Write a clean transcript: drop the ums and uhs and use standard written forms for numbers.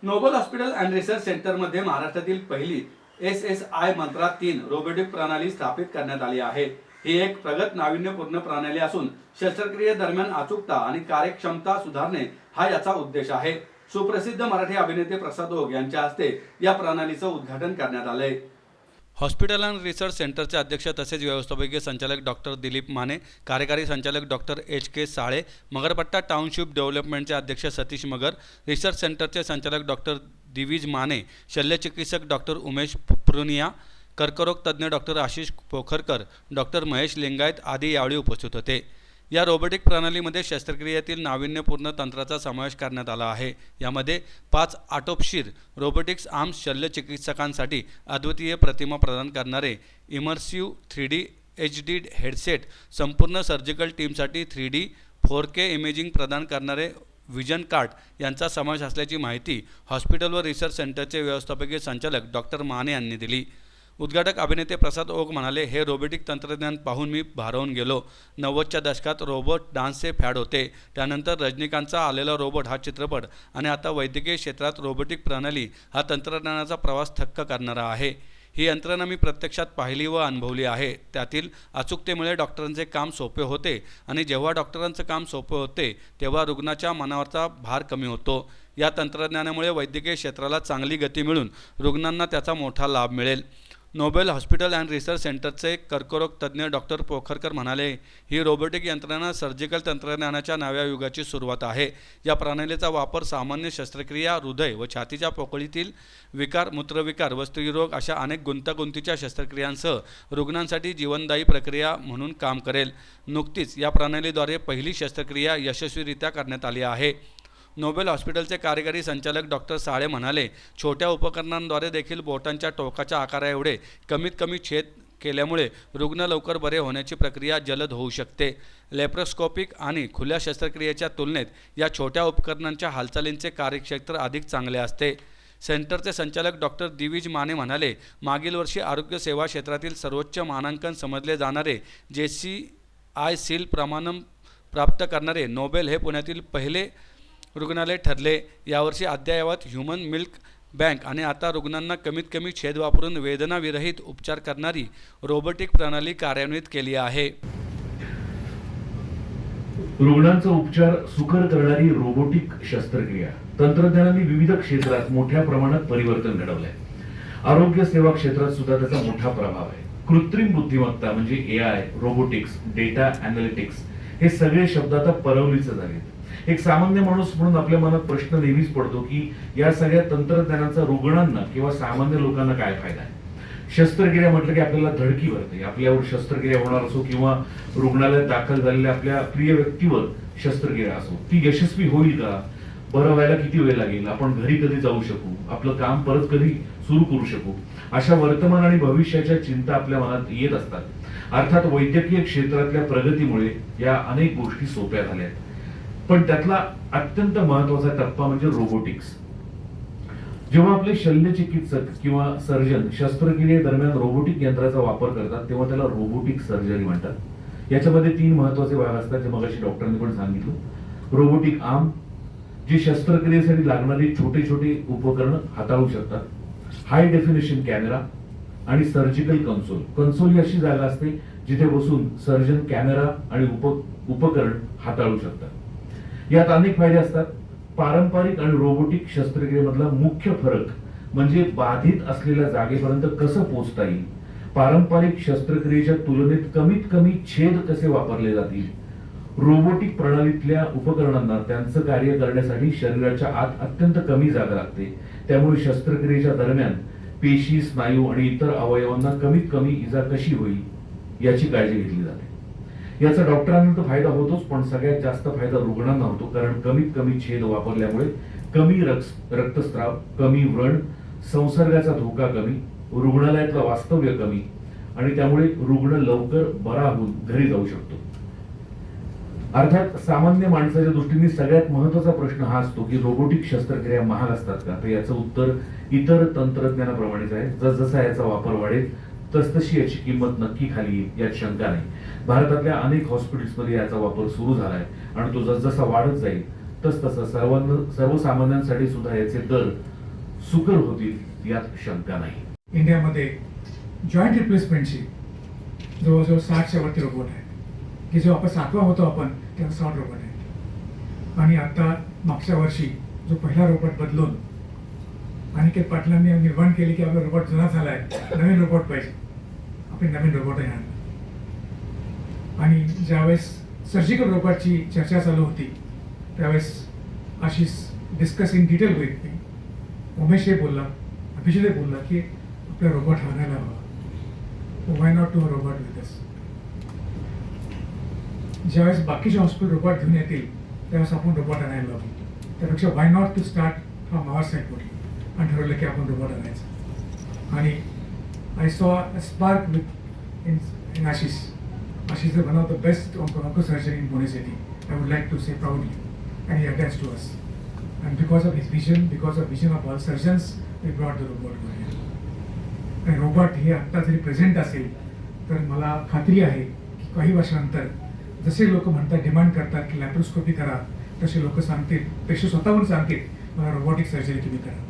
Nobel hospital and research सेंटरमध्ये महाराष्ट्रातील पहिली SSI मंत्रा 3 रोबोटिक प्रणाली स्थापित करण्यात आली आहे। ही एक प्रगत नाविन्यपूर्ण प्रणाली असून शस्त्रक्रियेदरम्यान अचूकता आणि कार्यक्षमता सुधारणे हा याचा उद्देश आहे। सुप्रसिद्ध मराठी अभिनेते प्रसाद ओक यांच्या हस्ते या प्रणालीचं उद्घाटन करण्यात आले। हॉस्पिटल अँड रिसर्च सेंटरचे अध्यक्ष तसेच व्यवस्थापकीय संचालक डॉक्टर दिलीप माने, कार्यकारी संचालक doctor HK Sale, Magarpatta township डेव्हलपमेंटचे अध्यक्ष सतीश मगर, रिसर्च सेंटरचे संचालक डॉक्टर दिविज माने, शल्यचिकित्सक डॉक्टर उमेश पुरुनिया, कर्करोग तज्ज्ञ डॉक्टर आशिष पोखरकर, डॉक्टर महेश लिंगायत आदी यावेळी उपस्थित होते। या रोबोटिक प्रणालीमध्ये शस्त्रक्रियेतील नाविन्यपूर्ण तंत्राचा समावेश करण्यात आला आहे। यामध्ये 5 आटोपशीर रोबोटिक्स आर्म्स, शल्यचिकित्सकांसाठी अद्वितीय प्रतिमा प्रदान करणारे इमर्सिव्ह 3D HD हेडसेट, संपूर्ण सर्जिकल टीमसाठी 3D 4K इमेजिंग प्रदान करणारे विजन कार्ट यांचा समावेश असल्याची माहिती हॉस्पिटल व रिसर्च सेंटरचे व्यवस्थापकीय संचालक डॉक्टर माने यांनी दिली। उद्घाटक अभिनेते प्रसाद ओक म्हणाले, हे रोबोटिक तंत्रज्ञान पाहून मी भारावून गेलो। 90च्या दशकात रोबोट डान्सचे फॅड होते, त्यानंतर रजनीकांतचा आलेला रोबोट हा चित्रपट आणि आता वैद्यकीय क्षेत्रात रोबोटिक प्रणाली हा तंत्रज्ञानाचा प्रवास थक्क करणारा आहे। ही यंत्रणा मी प्रत्यक्षात पाहिली व अनुभवली आहे। त्यातील अचूकतेमुळे डॉक्टरांचे काम सोपे होते आणि जेव्हा डॉक्टरांचं काम सोपे होते तेव्हा रुग्णाच्या मनावरचा भार कमी होतो। या तंत्रज्ञानामुळे वैद्यकीय क्षेत्राला चांगली गती मिळून रुग्णांना त्याचा मोठा लाभ मिळेल। नोबेल हॉस्पिटल अँड रिसर्च सेंटरचे कर्करोग तज्ज्ञ डॉक्टर पोखरकर म्हणाले, ही रोबोटिक यंत्रणा सर्जिकल तंत्रज्ञानाच्या नव्या युगाची सुरुवात आहे। या प्रणालीचा वापर सामान्य शस्त्रक्रिया, हृदय व छातीच्या पोकळीतील विकार, मूत्रविकार व स्त्रीरोग अशा अनेक गुंतागुंतीच्या शस्त्रक्रियांसह रुग्णांसाठी जीवनदायी प्रक्रिया म्हणून काम करेल। नुकतीच या प्रणालीद्वारे पहिली शस्त्रक्रिया यशस्वीरित्या करण्यात आली आहे। नोबेल हॉस्पिटलचे कार्यकारी संचालक डॉक्टर साळे म्हणाले, छोट्या उपकरणांद्वारे देखील बोटांच्या टोकाच्या आकाराएवढे कमीत कमी छेद केल्यामुळे रुग्ण लवकर बरे होण्याची प्रक्रिया जलद होऊ शकते। लॅप्रोस्कोपिक आणि खुल्या शस्त्रक्रियेच्या तुलनेत या छोट्या उपकरणांच्या हालचालींचे कार्यक्षेत्र अधिक चांगले असते। सेंटरचे संचालक डॉक्टर दिविज माने म्हणाले, मागील वर्षी आरोग्य सेवा क्षेत्रातील सर्वोच्च मानांकन समजले जाणारे JCI सील प्रमाणन प्राप्त करणारे नोबेल हे पुण्यातील पहिले रुग्णालय ठरले। यावर्षी अद्ययावत ह्यूमन मिल्क बँक आणि आता रुग्णांना कमीत कमी छेद वापरून वेदनाविरहित उपचार करणारी रोबोटिक प्रणाली कार्यान्वित केली आहे। रुग्णांचा उपचार सुकर करणारी रोबोटिक शस्त्रक्रिया तंत्रज्ञानाने विविध क्षेत्रात मोठ्या प्रमाणात परिवर्तन घडवले आहे। आरोग्य सेवा क्षेत्रात सुद्धा त्याचा मोठा प्रभाव आहे। कृत्रिम बुद्धिमत्ता म्हणजे AI, रोबोटिक्स, डेटा अॅनालिटिक्स हे सगळे शब्द आता परवलीचे झालेत। एक सामान्य माणूस म्हणून आपल्या मनात प्रश्न नेहमीच पडतो की या सगळ्या तंत्रज्ञानाचा रुग्णांना किंवा सामान्य लोकांना काय फायदा आहे। शस्त्रक्रिया म्हटलं की आपल्याला धडकी भरते। आपल्यावर शस्त्रक्रिया होणार असो किंवा रुग्णालयात दाखल झालेल्या आपल्या प्रिय व्यक्तीवर शस्त्रक्रिया असो, ती यशस्वी होईल का, बरं व्हायला किती वेळ लागेल, आपण घरी कधी जाऊ शकू, आपलं काम परत कधी सुरू करू शकू, अशा वर्तमान आणि भविष्याच्या चिंता आपल्या मनात येत असतात। अर्थात वैद्यकीय क्षेत्रातल्या प्रगतीमुळे या अनेक गोष्टी सोप्या झाल्या आहेत, पण त्यातला अत्यंत महत्वाचा टप्पा म्हणजे रोबोटिक्स। जेव्हा आपले शल्यचिकित्सक किंवा सर्जन शस्त्रक्रियेदरम्यान रोबोटिक यंत्राचा वापर करतात तेव्हा त्याला रोबोटिक सर्जरी म्हणतात। याच्यामध्ये 3 महत्वाचे भाग असतात, जे मगाशी डॉक्टरांनी पण सांगितलं। रोबोटिक आर्म, जी शस्त्रक्रियेसाठी लागणारी छोटे छोटे उपकरण हाताळू शकतात। हाय डेफिनेशन कॅमेरा आणि सर्जिकल कन्सोल। कन्सोल ही अशी जागा असते जिथे बसून सर्जन कॅमेरा आणि उपकरण हाताळू शकतात। यात अनेक फायदे असतात। पारंपरिक आणि रोबोटिक शस्त्रक्रियेमधला मुख्य फरक म्हणजे बाधित असलेल्या जागेपर्यंत कसं पोहोचता येईल। पारंपरिक शस्त्रक्रियेच्या तुलनेत कमीत कमी छेद कसे वापरले जातील। रोबोटिक प्रणालीतल्या उपकरणांना त्यांचं कार्य करण्यासाठी शरीराच्या आत अत्यंत कमी जागा लागते, त्यामुळे शस्त्रक्रियेच्या दरम्यान पेशी, स्नायू आणि इतर अवयवांना कमीत कमी इजा कशी होईल याची काळजी घेतली जाते। याचा डॉक्टरांना तर फायदा होतोच, पण सगळ्यात जास्त फायदा रुग्णांना होतो, कारण कमीत कमी छेद वापरल्यामुळे कमी रक्तस्राव, कमी व्रण, संसर्गाचा धोका कमी, रुग्णालयातलं वास्तव्य कमी आणि त्यामुळे रुग्ण लवकर बरा होऊन घरी जाऊ शकतो। अर्थात सामान्य माणसाच्या दृष्टीने सगळ्यात महत्वाचा प्रश्न हा असतो की रोबोटिक शस्त्रक्रिया महाग असतात का? तर याचं उत्तर इतर तंत्रज्ञानाप्रमाणेच आहे। जसजसा याचा वापर वाढेल तसतशी याची किंमत नक्की खाली येईल, यात शंका नाही। भारतातल्या अनेक हॉस्पिटल्समध्ये याचा वापर सुरू झालाय आणि तो जसजसा वाढत जाईल तसतसा सर्वसामान्यांसाठी सुद्धा याचे दर सुकर होतील यात शंका नाही. इंडियामध्ये जॉईंट रिप्लेसमेंटची जवळजवळ 60च्या वरती रोबोट आहे की जो आपण 7वा होतो आपण तेव्हा 60 रोबोट आहे. आणि आता मागच्या वर्षी जो पहिला रोबोट बदलून अनिकेत पाटलांनी निर्माण केली की आपला रोबोट जुना झाला आहे, नवीन रोबोट पाहिजे, आपण नवीन रोबोट आहे. आणि ज्यावेळेस सर्जिकल रोबोटची चर्चा चालू होती त्यावेळेस Ashish discuss in detail with me, उमेशही बोलला, अभिजितही बोलला की आपला रोबोट आणायला हवा, why not to a robot with us. ज्यावेळेस बाकीचे हॉस्पिटल रोबोट घेऊन येतील त्यावेळेस आपण रोबोट आणायला हवं. त्यापेक्षा why not to start from our side बोलली आणि ठरवलं की आपण रोबोट आणायचं. आणि I saw a spark with in Ashish. Ashish is one of the best oncosurgeon in Pune city. I would like to say proudly, and he attached to us. And because of his vision, because of vision of all surgeons, we brought the robot over here. आणि robot हे आत्ता जरी present असेल तर मला खात्री आहे की काही वर्षानंतर जसे लोक म्हणतात, डिमांड करतात की लॅप्रोस्कोपी करा, तसे लोक सांगतील, पेशंट स्वतःहून सांगतील मला रोबोटिक सर्जरी तुम्ही करा.